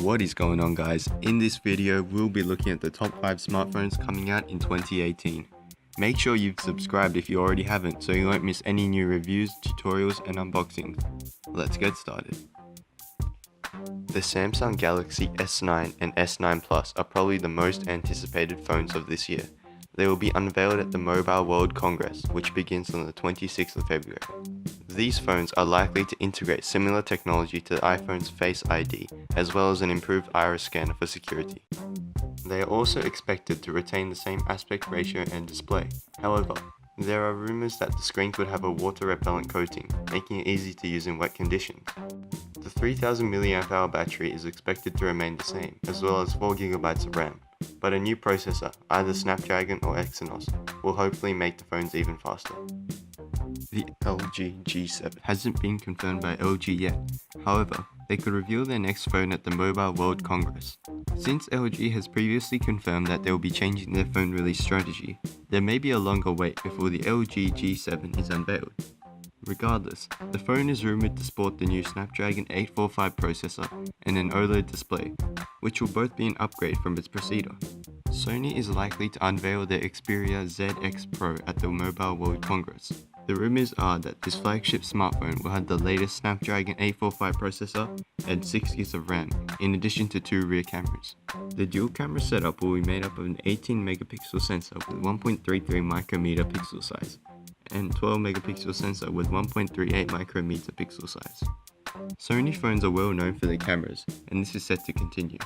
What is going on, guys? In this video, we'll be looking at the top 5 smartphones coming out in 2018. Make sure you've subscribed if you already haven't so you won't miss any new reviews, tutorials and unboxings. Let's get started. The Samsung Galaxy S9 and S9 Plus are probably the most anticipated phones of this year. They will be unveiled at the Mobile World Congress, which begins on the 26th of February. These phones are likely to integrate similar technology to the iPhone's Face ID, as well as an improved iris scanner for security. They are also expected to retain the same aspect ratio and display. However, there are rumors that the screen could have a water-repellent coating, making it easy to use in wet conditions. The 3000 mAh battery is expected to remain the same, as well as 4GB of RAM, but a new processor, either Snapdragon or Exynos, will hopefully make the phones even faster. The LG G7 hasn't been confirmed by LG yet. However, they could reveal their next phone at the Mobile World Congress. Since LG has previously confirmed that they will be changing their phone release strategy, there may be a longer wait before the LG G7 is unveiled. Regardless, the phone is rumored to sport the new Snapdragon 845 processor and an OLED display, which will both be an upgrade from its precedor. Sony is likely to unveil their Xperia XZ Pro at the Mobile World Congress. The rumors are that this flagship smartphone will have the latest Snapdragon 845 processor and 6GB of RAM, in addition to 2 rear cameras. The dual camera setup will be made up of an 18-megapixel sensor with 1.33 micrometer pixel size, and 12-megapixel sensor with 1.38 micrometer pixel size. Sony phones are well known for their cameras, and this is set to continue.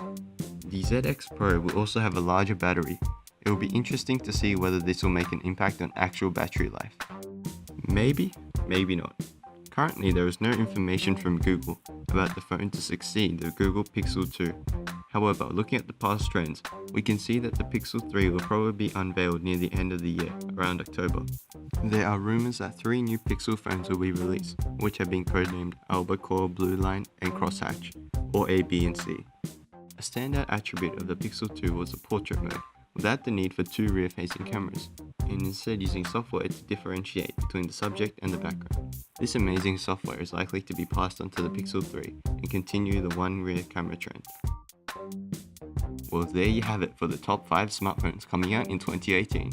The ZX Pro will also have a larger battery. It will be interesting to see whether this will make an impact on actual battery life. Maybe, maybe not. Currently, there is no information from Google about the phone to succeed the Google Pixel 2. However, looking at the past trends, we can see that the Pixel 3 will probably be unveiled near the end of the year, around October. There are rumors that 3 new Pixel phones will be released, which have been codenamed Albacore, Blue Line, and Crosshatch, or A, B, and C. A standout attribute of the Pixel 2 was the portrait mode, without the need for 2 rear-facing cameras, and instead using software to differentiate between the subject and the background. This amazing software is likely to be passed on to the Pixel 3 and continue the one rear camera trend. Well, there you have it for the top 5 smartphones coming out in 2018.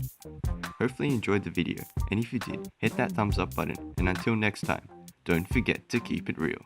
Hopefully you enjoyed the video, and if you did, hit that thumbs up button, and until next time, don't forget to keep it real.